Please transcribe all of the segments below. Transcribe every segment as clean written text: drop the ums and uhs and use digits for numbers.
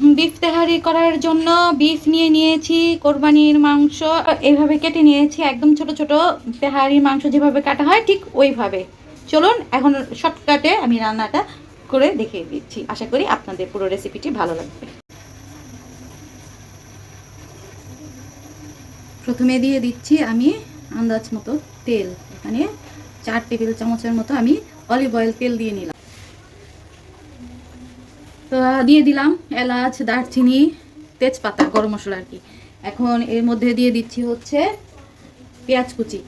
Beef তেহারি করার জন্য beef নিয়ে নিয়েছি, কোরবানির মাংস এইভাবে কেটে নিয়েছি, একদম ছোট ছোট তেহারির মাংস যেভাবে কাটা হয় ঠিক ওইভাবে। চলুন এখন শর্টকাটে আমি রান্নাটা করে দেখিয়ে দিচ্ছি, আশা করি আপনাদের পুরো রেসিপিটি ভালো লাগবে। প্রথমে দিয়ে দিচ্ছি আমি আন্দাজ মতো তেল, এখানে 4 টেবিল চামচের মতো আমি অলিভ অয়েল তেল দিয়ে নিলাম। তো দিয়ে দিলাম এলাচ, দারচিনি, তেজপাতা, গরম মশলা আর কি। এখন এর মধ্যে দিয়ে দিচ্ছি হচ্ছে পেঁয়াজ কুচি।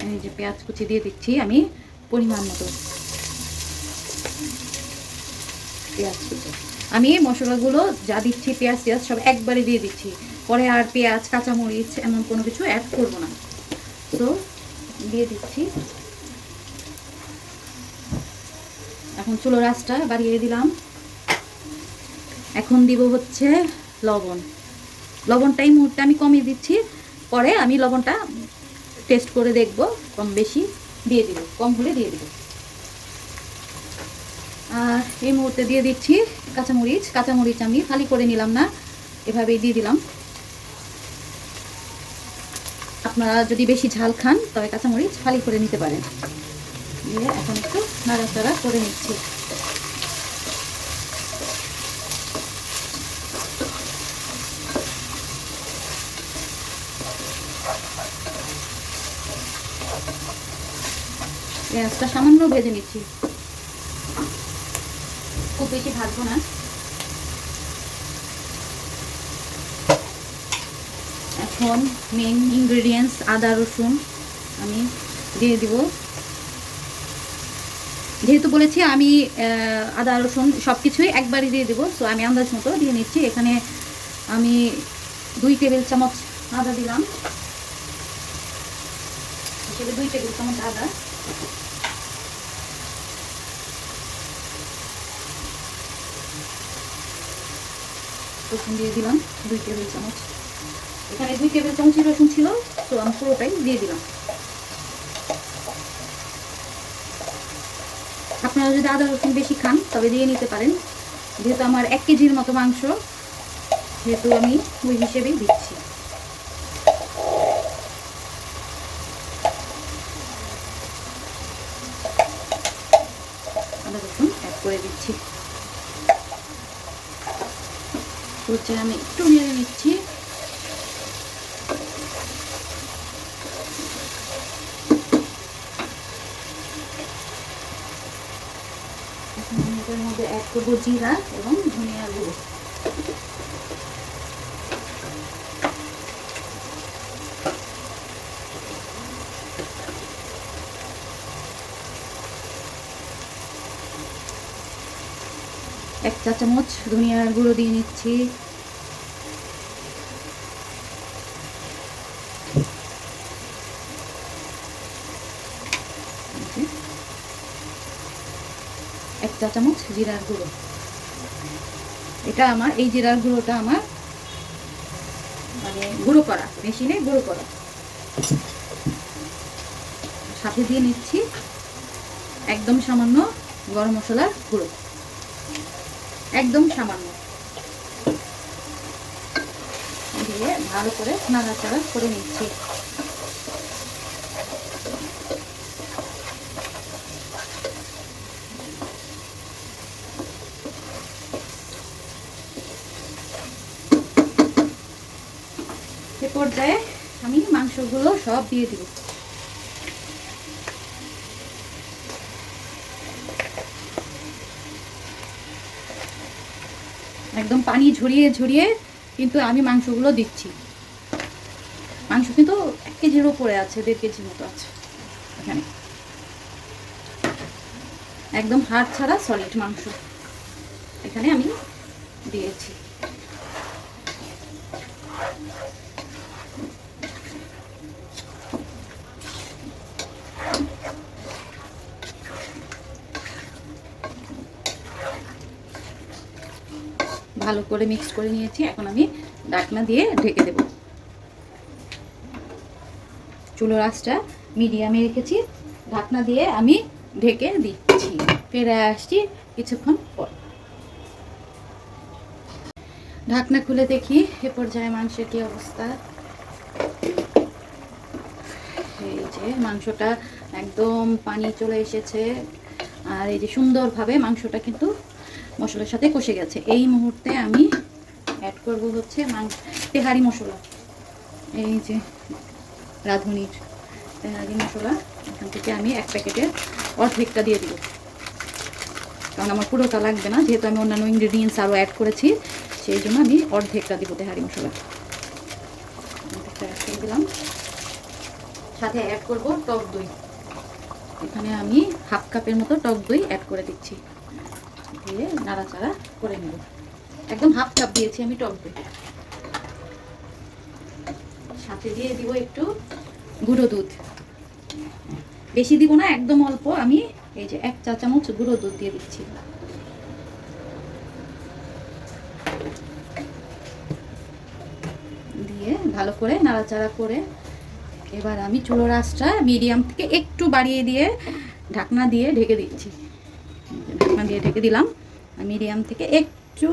এই যে পেঁয়াজ কুচি দিয়ে দিচ্ছি আমি পরিমাণ মতো পেঁয়াজ কুচি। আমি মশলাগুলো যা দিচ্ছি পেঁয়াজ সব একবারে দিয়ে দিচ্ছি, পরে আর পেঁয়াজ কাঁচামরিচ এমন কোনো কিছু অ্যাড করব না। তো দিয়ে দিচ্ছি। এখন চুলোর আঁচটা বাড়িয়ে দিলাম। এখন দিব হচ্ছে লবণ। লবণটা এই মুহূর্তে আমি কমিয়ে দিচ্ছি, পরে আমি লবণটা টেস্ট করে দেখব, কম বেশি দিয়ে দিব, কম হলে দিয়ে দিব। আর এই মুহূর্তে দিয়ে দিচ্ছি কাঁচামরিচ। কাঁচামরিচ আমি খালি করে নিলাম না, এভাবেই দিয়ে দিলাম। আপনারা যদি বেশি ঝাল খান তবে কাঁচামরিচ খালি করে নিতে পারেন। দিয়ে এখন একটু নাড়াচাড়া করে নিচ্ছি। পেঁয়াজটা সামান্য ভেজে নিচ্ছি, খুব বেশি ভাজবো না। এখন মেন ইনগ্রেডিয়েন্টস আদা রসুন আমি দিয়ে দিব। যেহেতু বলেছি আমি আদা রসুন সব কিছুই একবারই দিয়ে দেবো, সো আমি আন্দাজ মতো দিয়ে নিচ্ছি। এখানে আমি 2 টেবিল চামচ আদা দিলাম, হিসেবে 2 টেবিল চামচ আদা। রসুন দিয়ে দিলাম 2 টেবিল চামচ। এখানে 2 টেবিল চামচ রসুন ছিল, তো আমি পুরোটাই দিয়ে দিলাম। আপনারা যদি আদা রসুন বেশি খান তবে দিয়ে নিতে পারেন, যেহেতু আমার 1 কেজির মতো মাংস, যেহেতু আমি ওই হিসেবেই দিচ্ছি। আদা রসুন অ্যাড করে দিচ্ছি। হচ্ছে আমি একটু নেড়ে নিচ্ছি। এর মধ্যে অ্যাড করবো জিরা এবং ধনিয়ার গুঁড়ো। এক চা চামচ ধনিয়ার গুঁড়ো দিয়ে নিচ্ছি। এক চা চামচ জিরার গুঁড়ো। এটা আমার এই জিরার গুঁড়োটা আমার মানে গুঁড়ো করা, মেশিনে গুঁড়ো করা। সাথে দিয়ে নিচ্ছি একদম সামান্য গরম মশলার গুঁড়ো, একদম সামান্য দিয়ে ভালো করে নাড়াচাড়া করে নিচ্ছি। এ পর্যায়ে আমি মাংসগুলো সব দিয়ে দিব। একদম পানি ঝরিয়ে ঝরিয়ে কিন্তু আমি মাংসগুলো দিচ্ছি। মাংস কিন্তু 1 কেজির উপরে আছে, 1.5 কেজির মতো আছে এখানে। একদম হাড় ছাড়া সলিড মাংস এখানে আমি দিয়েছি। ভালো করে মিক্স করে নিয়েছি। এখন আমি ঢাকনা দিয়ে ঢেকে দেব। চুলোর আঁচটা মিডিয়ামে রেখেছি, ঢাকনা দিয়ে আমি ঢেকে দিচ্ছি। ফিরে আসছি কিছুক্ষণ পর। ঢাকনা খুলে দেখি এ পর্যায়ে মাংসের কি অবস্থা। এই যে মাংসটা একদম পানি চলে এসেছে, আর এই যে সুন্দরভাবে মাংসটা কিন্তু মশলার সাথে কষে গেছে। এই মুহূর্তে আমি অ্যাড করব হচ্ছে তেহারি মশলা। এই যে রাঁধুনির তেহারি মশলা, এখান থেকে আমি এক প্যাকেটের অর্ধেকটা দিয়ে দিব, কারণ আমার পুরোটা লাগবে না, যেহেতু আমি অন্যান্য ইনগ্রিডিয়েন্টস আরও অ্যাড করেছি, সেই জন্য আমি অর্ধেকটা দিব তেহারি মশলা। অর্ধেকটা অ্যাড করে দিলাম। সাথে অ্যাড করব টক দই। এখানে আমি হাফ কাপের মতো টক দই অ্যাড করে দিচ্ছি, দিয়ে নাড়াচাড়া করে নেব। একদম হাফ কাপ দিয়েছি আমি টক দই। সাথে দিয়ে দিব একটু গুঁড়ো দুধ, বেশি দিব না, একদম অল্প। আমি এই যে 1 চা চামচ গুঁড়ো দুধ দিয়ে দিচ্ছি। দিয়ে ভালো করে নাড়াচাড়া করে এবার আমি চুলোর আঁচটা মিডিয়াম থেকে একটু বাড়িয়ে দিয়ে ঢাকনা দিয়ে ঢেকে দিচ্ছি। ঢাকনা দিয়ে ঢেকে দিলাম, মিডিয়াম থেকে একটু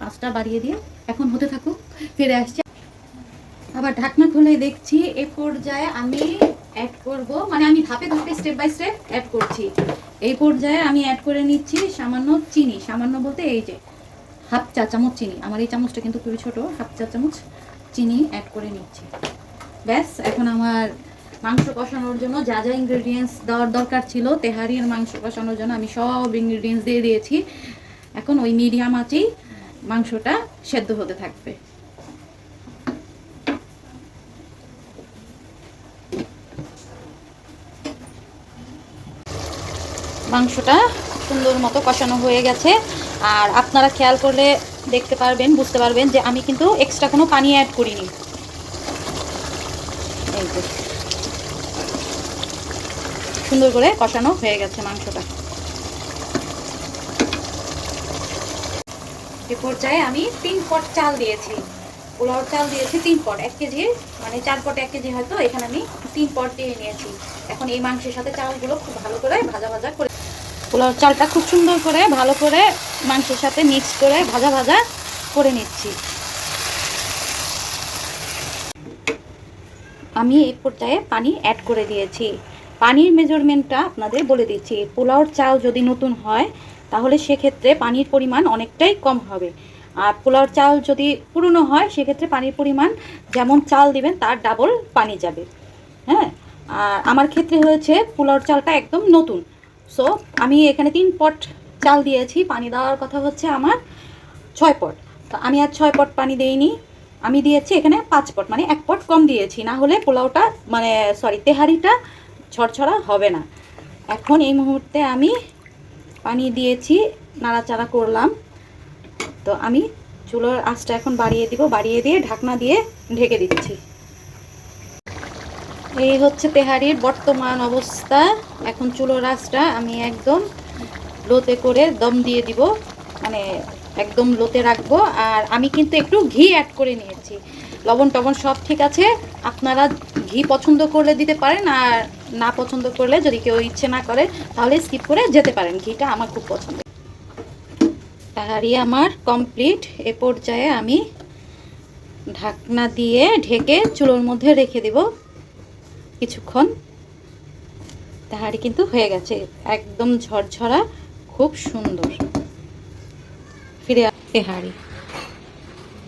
আঁচটা বাড়িয়ে দিয়ে এখন হতে থাকুক। ফিরে আসছে, আবার ঢাকনা খুলে দেখছি এ পর্যায়ে আমি অ্যাড করব, মানে আমি ধাপে ধাপে স্টেপ বাই স্টেপ অ্যাড করছি। এই পর্যায়ে আমি অ্যাড করে নিচ্ছি সামান্য চিনি। সামান্য বলতে এই যে হাফ চা চামচ চিনি, আমার এই চামচটা কিন্তু খুবই ছোট, হাফ চা চামচ চিনি অ্যাড করে নিচ্ছি। ব্যাস, এখন আমার মাংস কষানোর জন্য যা যা ইনগ্রেডিয়েন্টস দেওয়ার দরকার ছিল তেহারির মাংস কষানোর জন্য আমি সব ইনগ্রেডিয়েন্টস দিয়ে দিয়েছি। এখন ওই মিডিয়াম আঁচেই মাংসটা সেদ্ধ হতে থাকবে। মাংসটা সুন্দর মতো কষানো হয়ে গেছে, আর আপনারা খেয়াল করলে দেখতে পারবেন, বুঝতে পারবেন যে আমি কিন্তু এক্সট্রা কোনো পানি অ্যাড করিনি। এই যে সুন্দর করে কষানো হয়ে গেছে মাংসটা। এ পর্যায়ে আমি 3 পট চাল দিয়েছি, পোলাওর চাল দিয়েছি 3 পট। 1 কেজি মানে 4 পট 1 কেজি হয়তো, এখানে আমি 3 পট দিয়ে নিয়েছি। এখন এই মাংসের সাথে চালগুলো খুব ভালো করে ভাজা ভাজা করে, পোলাওর চালটা খুব সুন্দর করে ভালো করে মাংসের সাথে মিক্স করে ভাজা ভাজা করে নিচ্ছি। আমি এই পর্যায়ে পানি অ্যাড করে দিয়েছি। পানির মেজারমেন্টটা আপনাদের বলে দিচ্ছি। পোলাওর চাল যদি নতুন হয় তাহলে সেক্ষেত্রে পানির পরিমাণ অনেকটাই কম হবে, আর পোলাওর চাল যদি পুরনো হয় সেক্ষেত্রে পানির পরিমাণ যেমন চাল দিবেন তার ডাবল পানি যাবে। হ্যাঁ, আর আমার ক্ষেত্রে হয়েছে পোলাওর চালটা একদম নতুন, সো আমি এখানে 3 পট চাল দিয়েছি। পানি দেওয়ার কথা হচ্ছে আমার 6 পট, তো আমি আর 6 পট পানি দেইনি, আমি দিয়েছি এখানে 5 পট, মানে 1 পট কম দিয়েছি, না হলে পোলাওটা মানে তেহারিটা ঝরঝরা হবে না। এখন এই মুহূর্তে আমি পানি দিয়েছি, নাড়াচাড়া করলাম। তো আমি চুলোর আঁচটা এখন বাড়িয়ে দিব, বাড়িয়ে দিয়ে ঢাকনা দিয়ে ঢেকে দিচ্ছি। এই হচ্ছে তেহারির বর্তমান অবস্থা। এখন চুলোর আঁচটা আমি একদম লোতে করে দম দিয়ে দিব, মানে একদম লোতে রাখবো। আর আমি কিন্তু একটু ঘি অ্যাড করে নিয়েছি, লবণ টবণ সব ঠিক আছে। আপনারা ঘি পছন্দ করলে দিতে পারেন, আর না পছন্দ করলে যদি কেউ ইচ্ছে না করে তাহলে স্কিপ করে যেতে পারেন। ঘিটা আমার খুব পছন্দ। তাহারি আমার কমপ্লিট। এ পর্যায়ে আমি ঢাকনা দিয়ে ঢেকে চুলোর মধ্যে রেখে দেব কিছুক্ষণ। তাহারি কিন্তু হয়ে গেছে, একদম ঝরঝরা, খুব সুন্দর ফিরে তেহারি।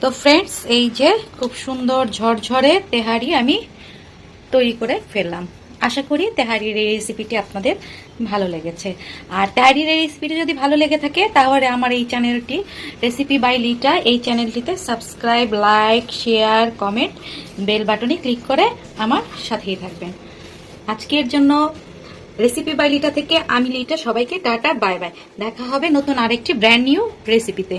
তো ফ্রেন্ডস, এই যে খুব সুন্দর ঝরঝরে তেহারি আমি তৈরি করে ফেললাম। আশা করি তেহারির এই রেসিপিটি আপনাদের ভালো লেগেছে। আর তেহারির এই রেসিপিটি যদি ভালো লেগে থাকে তাহলে আমার এই চ্যানেলটি রেসিপি বাই লিটা, এই চ্যানেলটিতে subscribe, like, share, comment, bell বাটনে ক্লিক করে আমার সাথেই থাকবেন। আজকের জন্য রেসিপি বাই লিটা থেকে আমি লিটা সবাইকে টাটা, বাই বাই। দেখা হবে নতুন আরেকটি ব্র্যান্ড নিউ রেসিপিতে।